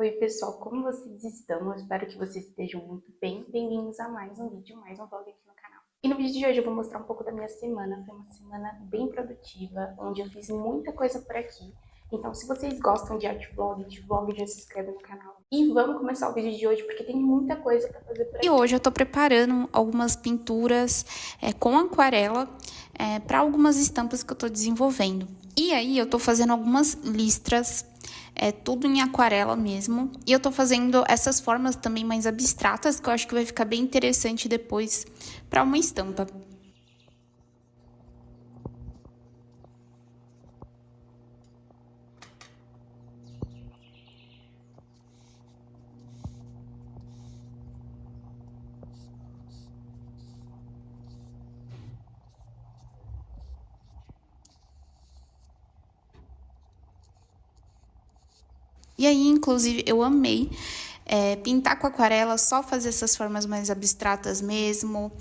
Oi pessoal, como vocês estão? Eu espero que vocês estejam muito bem. Bem-vindos a mais um vídeo, mais um vlog aqui no canal. E no vídeo de hoje eu vou mostrar um pouco da minha semana. Foi uma semana bem produtiva, onde eu fiz muita coisa por aqui. Então se vocês gostam de art vlog, já se inscreve no canal. E vamos começar o vídeo de hoje, porque tem muita coisa pra fazer por aqui. E hoje eu tô preparando algumas pinturas com aquarela para algumas estampas que eu tô desenvolvendo. E aí eu tô fazendo algumas listras, tudo em aquarela mesmo. E eu tô fazendo essas formas também mais abstratas, que eu acho que vai ficar bem interessante depois para uma estampa. E aí, inclusive, eu amei pintar com aquarela, só fazer essas formas mais abstratas mesmo,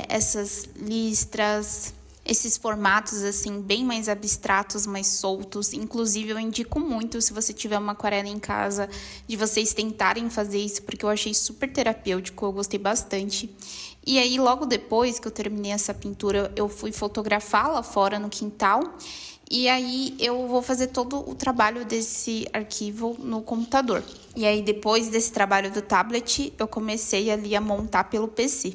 essas listras, esses formatos assim bem mais abstratos, mais soltos. Inclusive, eu indico muito, se você tiver uma aquarela em casa, de vocês tentarem fazer isso, porque eu achei super terapêutico, eu gostei bastante. E aí, logo depois que eu terminei essa pintura, eu fui fotografá-la fora no quintal. E aí eu vou fazer todo o trabalho desse arquivo no computador. E aí depois desse trabalho do tablet, eu comecei ali a montar pelo PC.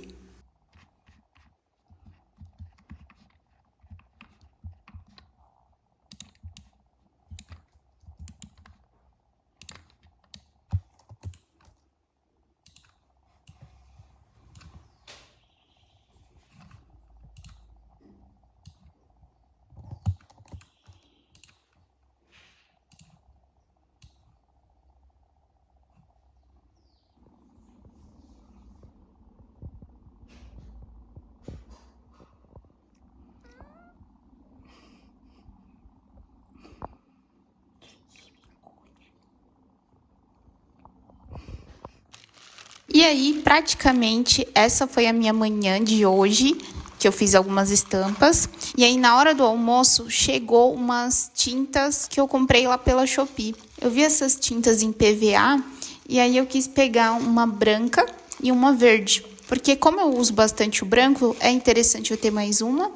E aí, praticamente, essa foi a minha manhã de hoje, que eu fiz algumas estampas. E aí, na hora do almoço, chegou umas tintas que eu comprei lá pela Shopee. Eu vi essas tintas em PVA e aí eu quis pegar uma branca e uma verde. Porque como eu uso bastante o branco, é interessante eu ter mais uma.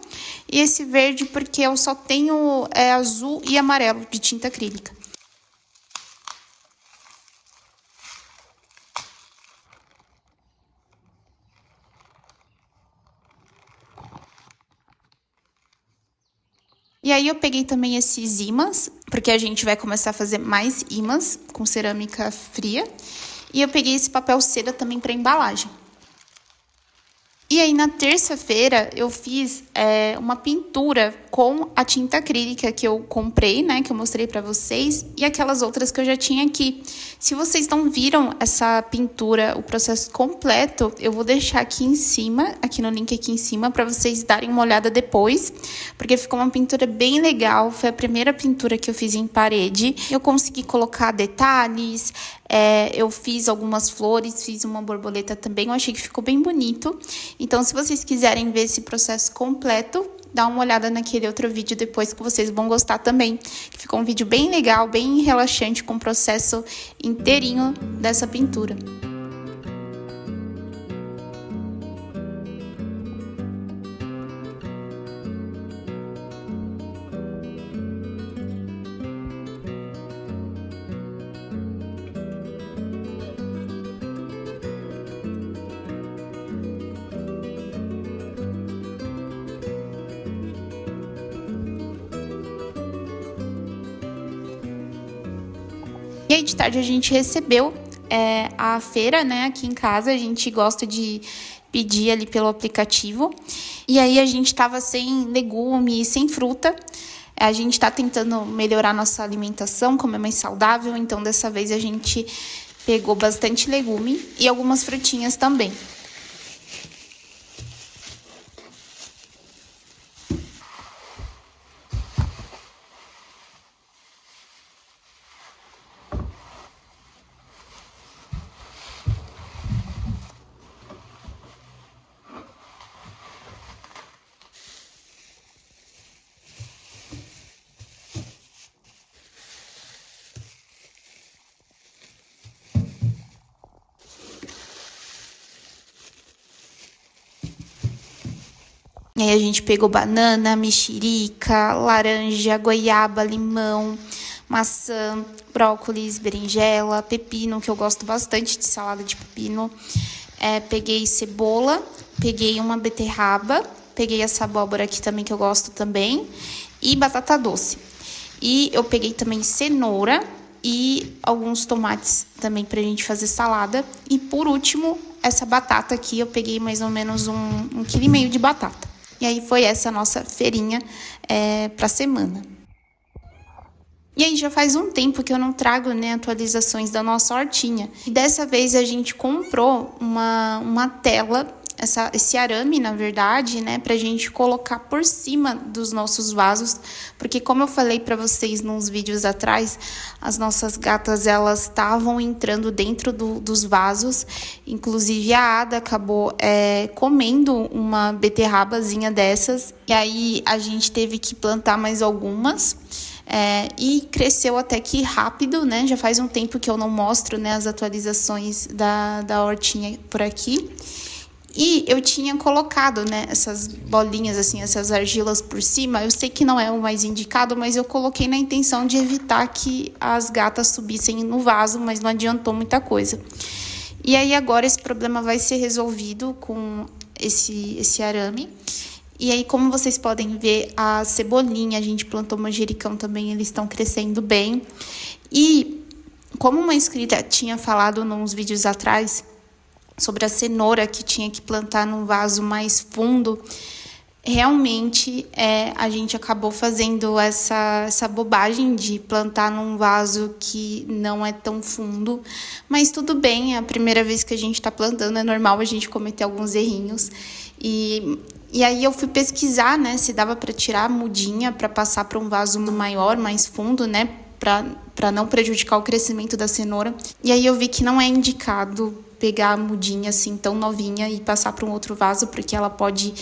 E esse verde porque eu só tenho azul e amarelo de tinta acrílica. E aí eu peguei também esses ímãs, porque a gente vai começar a fazer mais ímãs com cerâmica fria. E eu peguei esse papel seda também para embalagem. E aí, na terça-feira, eu fiz uma pintura com a tinta acrílica que eu comprei, né? Que eu mostrei pra vocês. E aquelas outras que eu já tinha aqui. Se vocês não viram essa pintura, o processo completo, eu vou deixar aqui em cima, aqui no link aqui em cima, pra vocês darem uma olhada depois. Porque ficou uma pintura bem legal. Foi a primeira pintura que eu fiz em parede. Eu consegui colocar detalhes, eu fiz algumas flores, fiz uma borboleta também. Eu achei que ficou bem bonito. Então, se vocês quiserem ver esse processo completo, dá uma olhada naquele outro vídeo depois que vocês vão gostar também. Ficou um vídeo bem legal, bem relaxante, com o processo inteirinho dessa pintura. E aí de tarde a gente recebeu a feira, né, aqui em casa. A gente gosta de pedir ali pelo aplicativo. E aí a gente tava sem legume, sem fruta. A gente tá tentando melhorar nossa alimentação, comer mais saudável. Então dessa vez a gente pegou bastante legume e algumas frutinhas também. E aí a gente pegou banana, mexerica, laranja, goiaba, limão, maçã, brócolis, berinjela, pepino, que eu gosto bastante de salada de pepino. Peguei cebola, peguei uma beterraba, peguei essa abóbora aqui também que eu gosto também, e batata doce. E eu peguei também cenoura e alguns tomates também pra gente fazer salada. E por último, essa batata aqui, eu peguei mais ou menos 1,5 kg de batata. E aí foi essa nossa feirinha pra semana. E aí já faz um tempo que eu não trago, né, atualizações da nossa hortinha. E dessa vez a gente comprou uma tela, esse arame, na verdade, né, pra gente colocar por cima dos nossos vasos. Porque como eu falei pra vocês nos vídeos atrás, as nossas gatas, elas estavam entrando dentro dos vasos. Inclusive a Ada acabou comendo uma beterrabazinha dessas. E aí a gente teve que plantar mais algumas. E cresceu até que rápido, né? Já faz um tempo que eu não mostro, né, as atualizações da hortinha por aqui. E eu tinha colocado, né, essas bolinhas, assim, essas argilas por cima. Eu sei que não é o mais indicado, mas eu coloquei na intenção de evitar que as gatas subissem no vaso, mas não adiantou muita coisa. E aí agora esse problema vai ser resolvido com esse arame. E aí, como vocês podem ver, a cebolinha, a gente plantou manjericão também, eles estão crescendo bem. E como uma inscrita tinha falado nos vídeos atrás sobre a cenoura que tinha que plantar num vaso mais fundo, realmente a gente acabou fazendo essa bobagem de plantar num vaso que não é tão fundo. Mas tudo bem, é a primeira vez que a gente está plantando, é normal a gente cometer alguns errinhos. E aí eu fui pesquisar, né, se dava para tirar a mudinha para passar para um vaso maior, mais fundo, né, para não prejudicar o crescimento da cenoura. E aí eu vi que não é indicado pegar a mudinha assim tão novinha e passar para um outro vaso, porque ela pode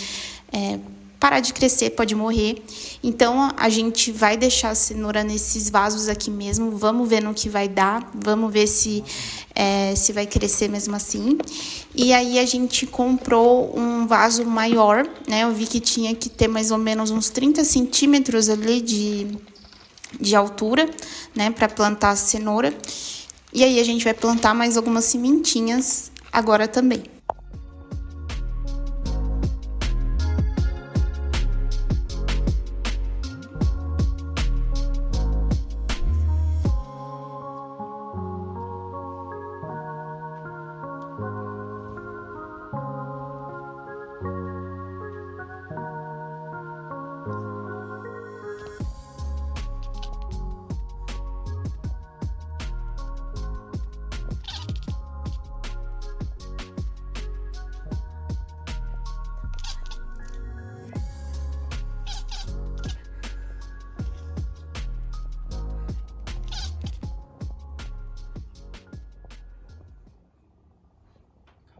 parar de crescer, pode morrer. Então a gente vai deixar a cenoura nesses vasos aqui mesmo, vamos ver no que vai dar, vamos ver se vai crescer mesmo assim. E aí a gente comprou um vaso maior, né? Eu vi que tinha que ter mais ou menos uns 30 centímetros ali de altura, né? Para plantar a cenoura. E aí a gente vai plantar mais algumas sementinhas agora também.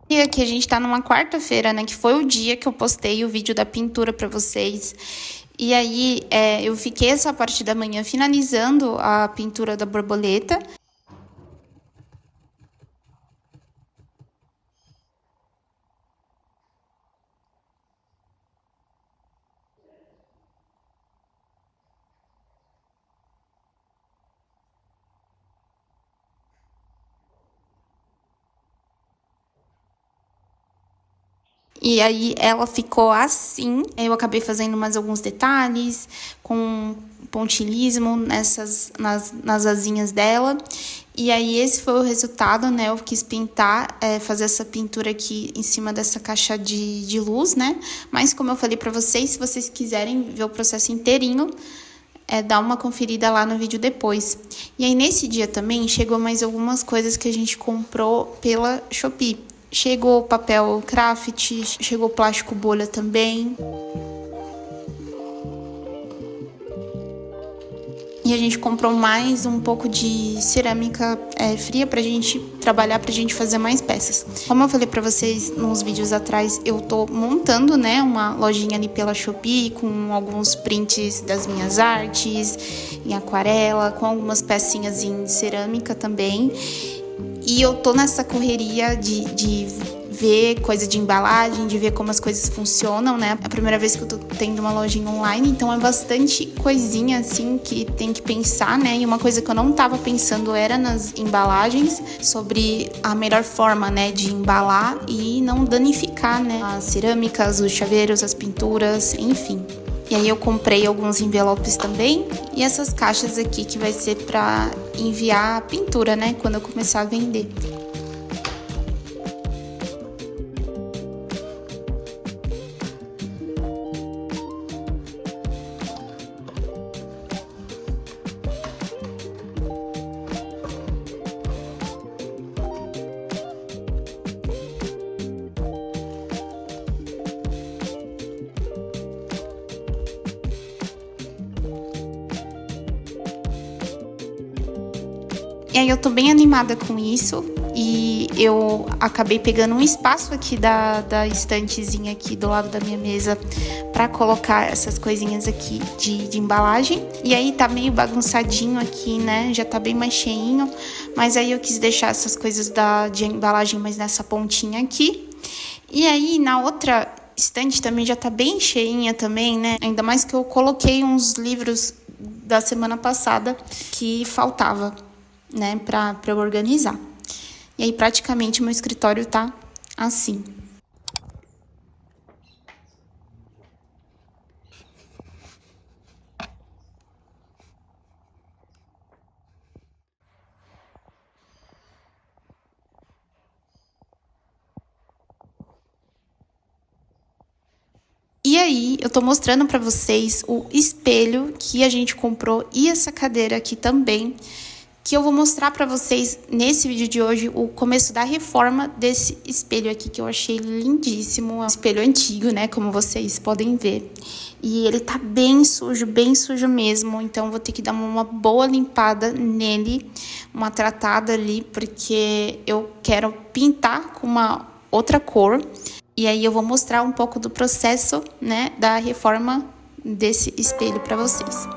E aqui a gente tá numa quarta-feira, né, que foi o dia que eu postei o vídeo da pintura pra vocês. E aí eu fiquei essa parte da manhã finalizando a pintura da borboleta. E aí ela ficou assim. Eu acabei fazendo mais alguns detalhes com pontilhismo nas asinhas dela. E aí esse foi o resultado, né? Eu quis pintar, fazer essa pintura aqui em cima dessa caixa de luz, né? Mas como eu falei pra vocês, se vocês quiserem ver o processo inteirinho, dá uma conferida lá no vídeo depois. E aí nesse dia também chegou mais algumas coisas que a gente comprou pela Shopee. Chegou papel craft, chegou plástico bolha também. E a gente comprou mais um pouco de cerâmica fria pra gente trabalhar, pra gente fazer mais peças. Como eu falei pra vocês nos vídeos atrás, eu tô montando, né, uma lojinha ali pela Shopee com alguns prints das minhas artes em aquarela, com algumas pecinhas em cerâmica também. E eu tô nessa correria de ver coisa de embalagem, de ver como as coisas funcionam, né? É a primeira vez que eu tô tendo uma lojinha online, então é bastante coisinha assim que tem que pensar, né? E uma coisa que eu não tava pensando era nas embalagens, sobre a melhor forma, né, de embalar e não danificar, né, as cerâmicas, os chaveiros, as pinturas, enfim. E aí eu comprei alguns envelopes também e essas caixas aqui que vai ser para enviar a pintura, né, quando eu começar a vender. E aí eu tô bem animada com isso e eu acabei pegando um espaço aqui da estantezinha aqui do lado da minha mesa pra colocar essas coisinhas aqui de embalagem. E aí tá meio bagunçadinho aqui, né? Já tá bem mais cheinho, mas aí eu quis deixar essas coisas de embalagem mais nessa pontinha aqui. E aí na outra estante também já tá bem cheinha também, né? Ainda mais que eu coloquei uns livros da semana passada que faltava, né, pra eu organizar. E aí, praticamente, meu escritório tá assim. E aí, eu tô mostrando pra vocês o espelho que a gente comprou e essa cadeira aqui também, que eu vou mostrar pra vocês nesse vídeo de hoje o começo da reforma desse espelho aqui, que eu achei lindíssimo. É um espelho antigo, né, como vocês podem ver. E ele tá bem sujo mesmo, então vou ter que dar uma boa limpada nele, uma tratada ali, porque eu quero pintar com uma outra cor. E aí eu vou mostrar um pouco do processo, né, da reforma desse espelho pra vocês.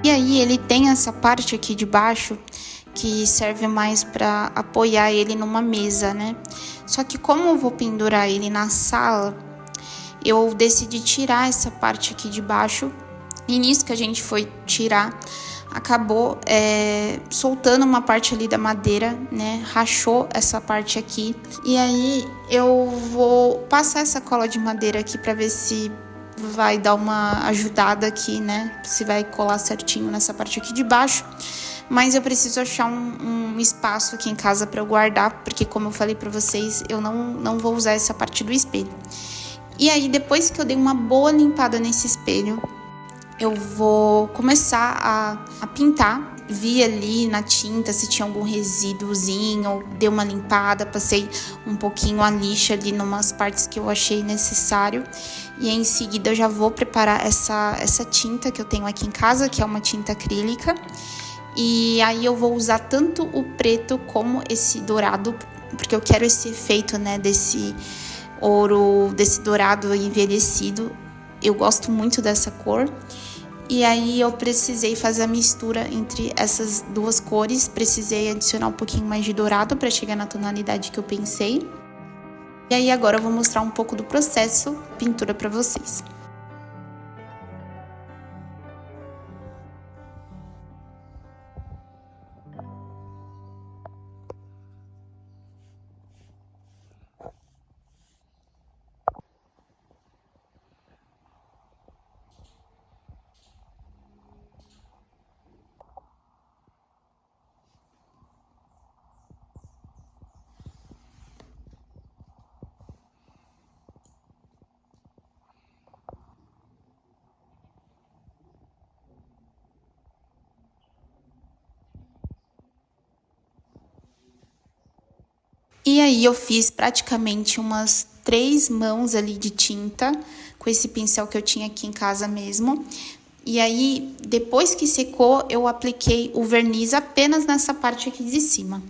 E aí ele tem essa parte aqui de baixo que serve mais para apoiar ele numa mesa, né? Só que como eu vou pendurar ele na sala, eu decidi tirar essa parte aqui de baixo. E nisso que a gente foi tirar, acabou soltando uma parte ali da madeira, né? Rachou essa parte aqui. E aí eu vou passar essa cola de madeira aqui para ver se vai dar uma ajudada aqui, né? Se vai colar certinho nessa parte aqui de baixo. Mas eu preciso achar um espaço aqui em casa para eu guardar, porque como eu falei para vocês, eu não vou usar essa parte do espelho. E aí, depois que eu dei uma boa limpada nesse espelho, eu vou começar a pintar. Vi ali na tinta se tinha algum resíduozinho, dei uma limpada, passei um pouquinho a lixa ali em umas partes que eu achei necessário. E aí, em seguida eu já vou preparar essa tinta que eu tenho aqui em casa, que é uma tinta acrílica. E aí eu vou usar tanto o preto como esse dourado, porque eu quero esse efeito, né, desse ouro, desse dourado envelhecido. Eu gosto muito dessa cor. E aí eu precisei fazer a mistura entre essas duas cores, precisei adicionar um pouquinho mais de dourado para chegar na tonalidade que eu pensei. E aí agora eu vou mostrar um pouco do processo pintura para vocês. E aí eu fiz praticamente umas 3 mãos ali de tinta, com esse pincel que eu tinha aqui em casa mesmo. E aí, depois que secou, eu apliquei o verniz apenas nessa parte aqui de cima.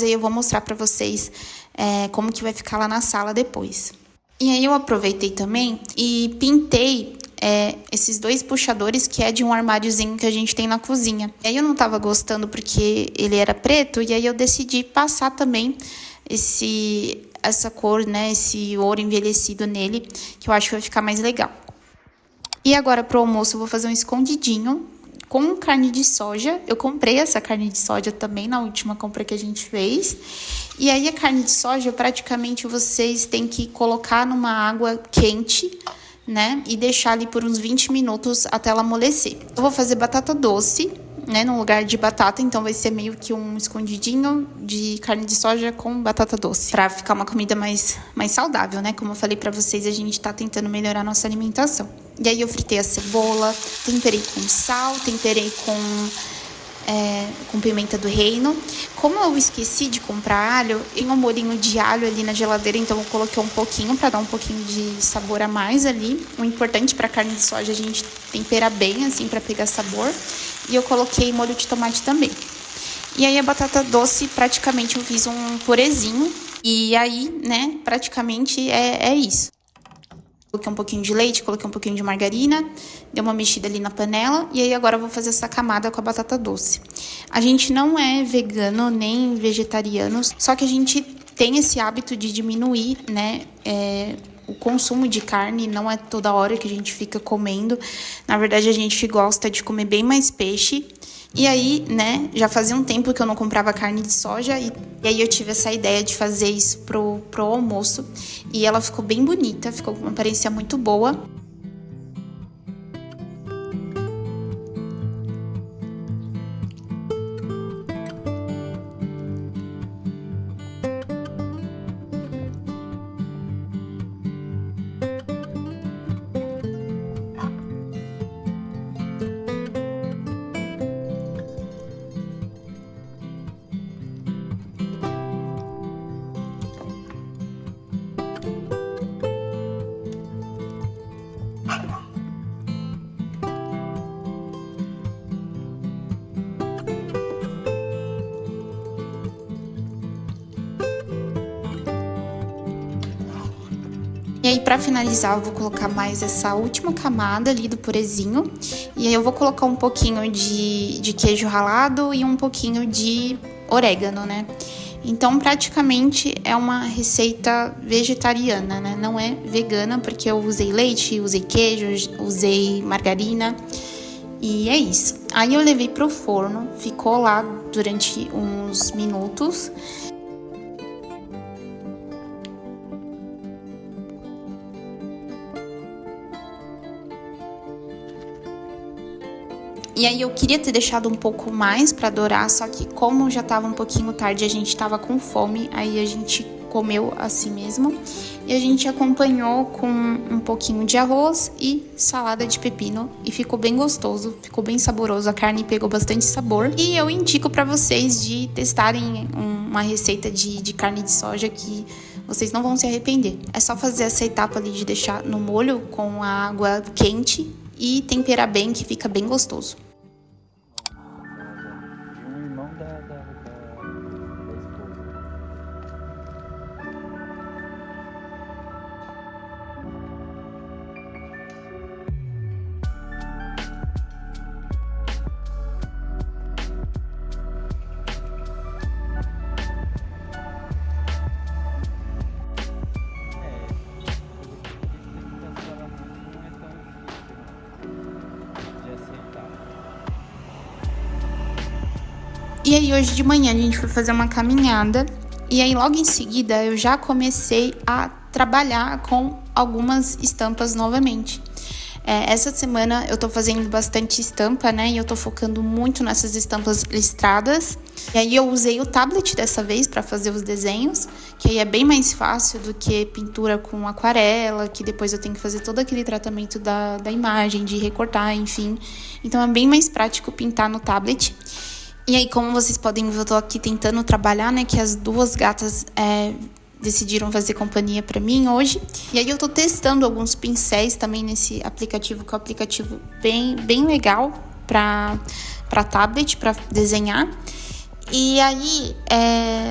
Aí eu vou mostrar pra vocês como que vai ficar lá na sala depois. E aí eu aproveitei também e pintei esses 2 puxadores que é de um armáriozinho que a gente tem na cozinha. E aí eu não tava gostando porque ele era preto, e aí eu decidi passar também essa cor, né, esse ouro envelhecido nele, que eu acho que vai ficar mais legal. E agora pro almoço eu vou fazer um escondidinho com carne de soja. Eu comprei essa carne de soja também na última compra que a gente fez. E aí a carne de soja, praticamente vocês têm que colocar numa água quente, né? E deixar ali por uns 20 minutos até ela amolecer. Eu vou fazer batata doce, né? No lugar de batata, então vai ser meio que um escondidinho de carne de soja com batata doce. Pra ficar uma comida mais saudável, né? Como eu falei pra vocês, a gente tá tentando melhorar a nossa alimentação. E aí eu fritei a cebola, temperei com sal, temperei com pimenta do reino. Como eu esqueci de comprar alho, tem um molhinho de alho ali na geladeira, então eu coloquei um pouquinho para dar um pouquinho de sabor a mais ali. O importante para carne de soja é a gente temperar bem, assim, para pegar sabor. E eu coloquei molho de tomate também. E aí a batata doce, praticamente eu fiz um purezinho. E aí, né, praticamente é isso. Coloquei um pouquinho de leite, coloquei um pouquinho de margarina, dei uma mexida ali na panela, e aí agora eu vou fazer essa camada com a batata doce. A gente não é vegano nem vegetariano, só que a gente tem esse hábito de diminuir, né, o consumo de carne. Não é toda hora que a gente fica comendo. Na verdade, a gente gosta de comer bem mais peixe. E aí, né, já fazia um tempo que eu não comprava carne de soja, e aí eu tive essa ideia de fazer isso pro almoço. E ela ficou bem bonita, ficou com uma aparência muito boa. E aí, pra finalizar, eu vou colocar mais essa última camada ali do purezinho. E aí eu vou colocar um pouquinho de queijo ralado e um pouquinho de orégano, né? Então, praticamente é uma receita vegetariana, né? Não é vegana, porque eu usei leite, usei queijo, usei margarina. E é isso. Aí eu levei pro forno, ficou lá durante uns minutos. E aí eu queria ter deixado um pouco mais pra dourar, só que como já tava um pouquinho tarde, a gente tava com fome, aí a gente comeu assim mesmo. E a gente acompanhou com um pouquinho de arroz e salada de pepino, e ficou bem gostoso, ficou bem saboroso, a carne pegou bastante sabor. E eu indico pra vocês de testarem uma receita de carne de soja que vocês não vão se arrepender. É só fazer essa etapa ali de deixar no molho com a água quente e temperar bem, que fica bem gostoso. E aí hoje de manhã a gente foi fazer uma caminhada, e aí logo em seguida eu já comecei a trabalhar com algumas estampas novamente. Essa semana eu tô fazendo bastante estampa, né? E eu tô focando muito nessas estampas listradas. E aí eu usei o tablet dessa vez para fazer os desenhos, que aí é bem mais fácil do que pintura com aquarela, que depois eu tenho que fazer todo aquele tratamento da imagem, de recortar, enfim. Então é bem mais prático pintar no tablet. E aí, como vocês podem ver, eu tô aqui tentando trabalhar, né? Que as duas gatas decidiram fazer companhia para mim hoje. E aí eu tô testando alguns pincéis também nesse aplicativo, que é um aplicativo bem legal para tablet, para desenhar. E aí,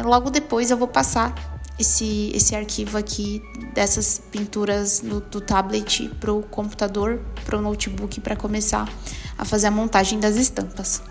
logo depois eu vou passar esse arquivo aqui dessas pinturas do tablet pro computador, pro notebook, para começar a fazer a montagem das estampas.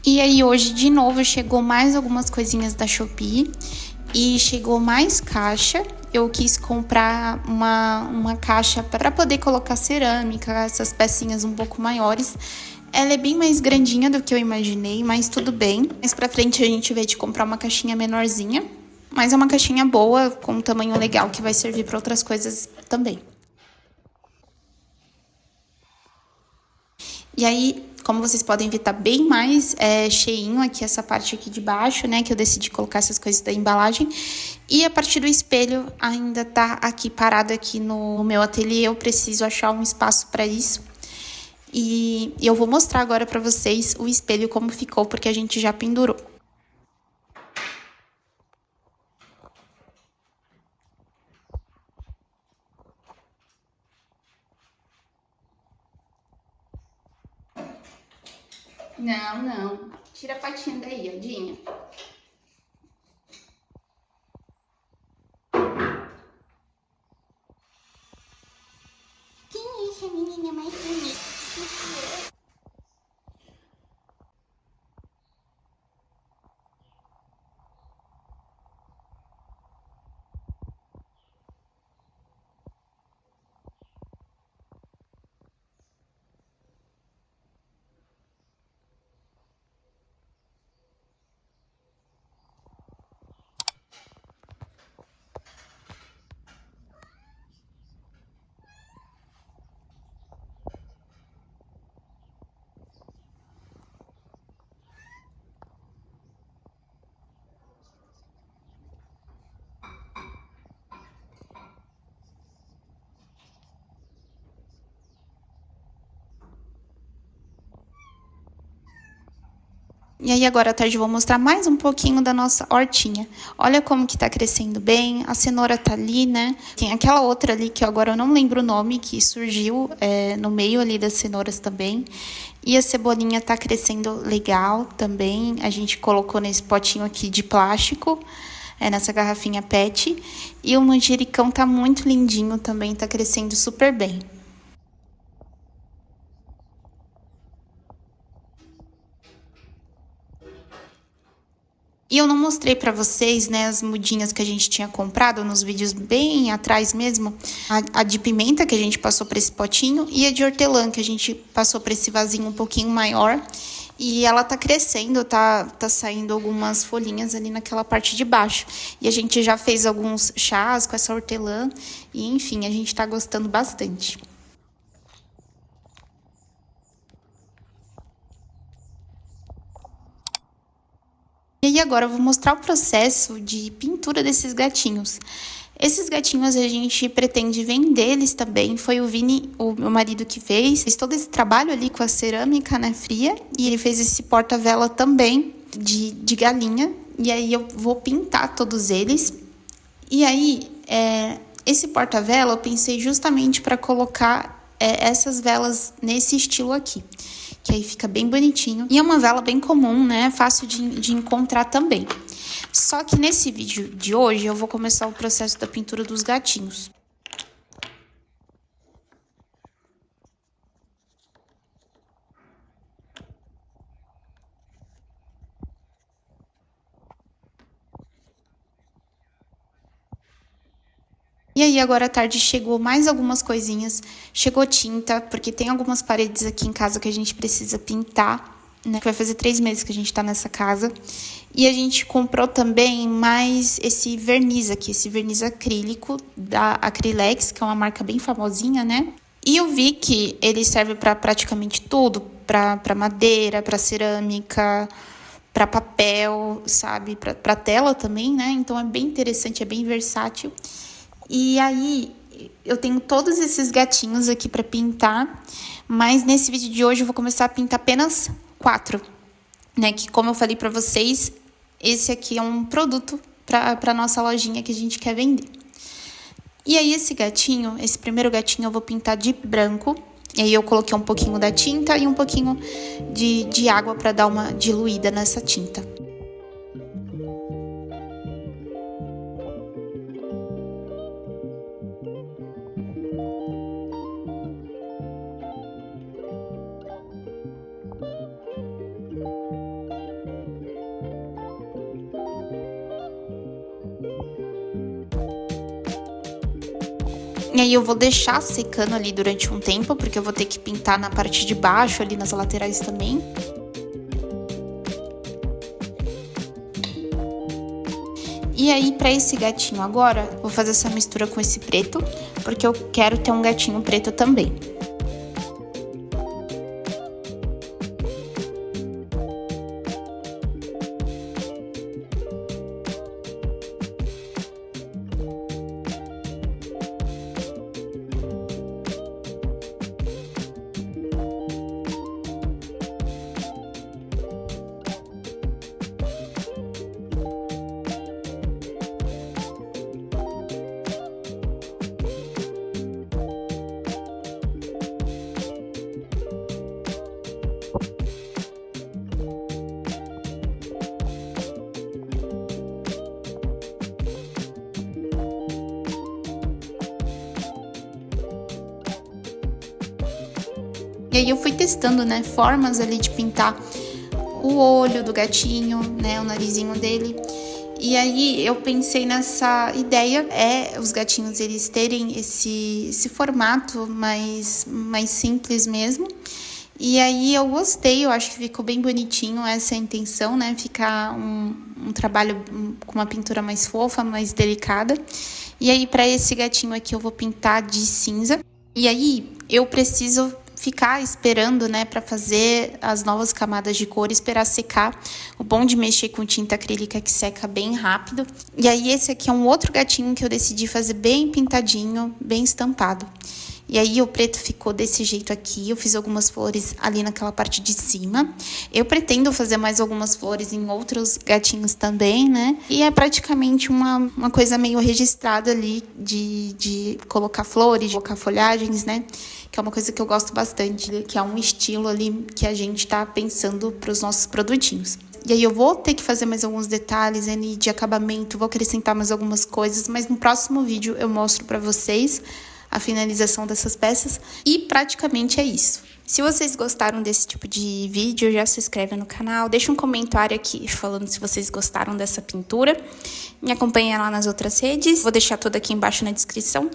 E aí hoje de novo chegou mais algumas coisinhas da Shopee e chegou mais caixa. Eu quis comprar uma caixa para poder colocar cerâmica, essas pecinhas um pouco maiores. Ela é bem mais grandinha do que eu imaginei, mas tudo bem. Mais pra frente a gente vê de comprar uma caixinha menorzinha, mas é uma caixinha boa, com um tamanho legal, que vai servir para outras coisas também. E aí, como vocês podem ver, tá bem mais cheinho aqui, essa parte aqui de baixo, né? Que eu decidi colocar essas coisas da embalagem. E a parte do espelho ainda tá aqui parado aqui no meu ateliê. Eu preciso achar um espaço para isso. E eu vou mostrar agora para vocês o espelho como ficou, porque a gente já pendurou. Não. Tira a patinha daí, Adinha. Quem é essa menina mais bonita? E aí agora à tarde eu vou mostrar mais um pouquinho da nossa hortinha. Olha como que tá crescendo bem, a cenoura tá ali, né? Tem aquela outra ali que agora eu não lembro o nome, que surgiu no meio ali das cenouras também. E a cebolinha tá crescendo legal também. A gente colocou nesse potinho aqui de plástico, nessa garrafinha PET. E o manjericão tá muito lindinho também, tá crescendo super bem. E eu não mostrei pra vocês, né, as mudinhas que a gente tinha comprado nos vídeos bem atrás mesmo. A de pimenta que a gente passou pra esse potinho e a de hortelã que a gente passou pra esse vasinho um pouquinho maior. E ela tá crescendo, tá saindo algumas folhinhas ali naquela parte de baixo. E a gente já fez alguns chás com essa hortelã e, enfim, a gente tá gostando bastante. E aí agora eu vou mostrar o processo de pintura desses gatinhos. Esses gatinhos a gente pretende vender eles também. Foi o Vini, o meu marido, que fez todo esse trabalho ali com a cerâmica, né, fria. E ele fez esse porta-vela também de galinha. E aí eu vou pintar todos eles. E aí, esse porta-vela eu pensei justamente para colocar essas velas nesse estilo aqui. Que aí fica bem bonitinho. E é uma vela bem comum, né? Fácil de encontrar também. Só que nesse vídeo de hoje eu vou começar o processo da pintura dos gatinhos. E aí, agora à tarde chegou mais algumas coisinhas, chegou tinta, porque tem algumas paredes aqui em casa que a gente precisa pintar, né? Vai fazer 3 meses que a gente tá nessa casa. E a gente comprou também mais esse verniz aqui, esse verniz acrílico da Acrylex, que é uma marca bem famosinha, né? E eu vi que ele serve para praticamente tudo, para madeira, para cerâmica, para papel, sabe? Para tela também, né? Então é bem interessante, é bem versátil. E aí, eu tenho todos esses gatinhos aqui para pintar, mas nesse vídeo de hoje eu vou começar a pintar apenas 4, né? Que, como eu falei para vocês, esse aqui é um produto para nossa lojinha que a gente quer vender. E aí, esse primeiro gatinho eu vou pintar de branco. E aí eu coloquei um pouquinho da tinta e um pouquinho de água para dar uma diluída nessa tinta. E aí eu vou deixar secando ali durante um tempo, porque eu vou ter que pintar na parte de baixo, ali nas laterais também. E aí, pra esse gatinho agora, vou fazer essa mistura com esse preto, porque eu quero ter um gatinho preto também. E aí eu fui testando, né, formas ali de pintar o olho do gatinho, né, o narizinho dele. E aí eu pensei nessa ideia, os gatinhos eles terem esse formato mais simples mesmo. E aí eu gostei, eu acho que ficou bem bonitinho essa intenção, né, ficar um trabalho com uma pintura mais fofa, mais delicada. E aí para esse gatinho aqui eu vou pintar de cinza. E aí eu preciso ficar esperando, né, para fazer as novas camadas de cor, esperar secar. O bom de mexer com tinta acrílica é que seca bem rápido. E aí esse aqui é um outro gatinho que eu decidi fazer bem pintadinho, bem estampado. E aí o preto ficou desse jeito aqui, eu fiz algumas flores ali naquela parte de cima. Eu pretendo fazer mais algumas flores em outros gatinhos também, né? E é praticamente uma coisa meio registrada ali de colocar flores, de colocar folhagens, né? Que é uma coisa que eu gosto bastante, que é um estilo ali que a gente tá pensando para os nossos produtinhos. E aí eu vou ter que fazer mais alguns detalhes ali de acabamento, vou acrescentar mais algumas coisas, mas no próximo vídeo eu mostro para vocês a finalização dessas peças. E praticamente é isso. Se vocês gostaram desse tipo de vídeo, já se inscreve no canal, deixa um comentário aqui falando se vocês gostaram dessa pintura. Me acompanha lá nas outras redes, vou deixar tudo aqui embaixo na descrição.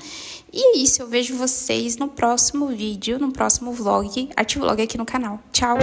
E é isso, eu vejo vocês no próximo vídeo, no próximo vlog, arte vlog aqui no canal. Tchau!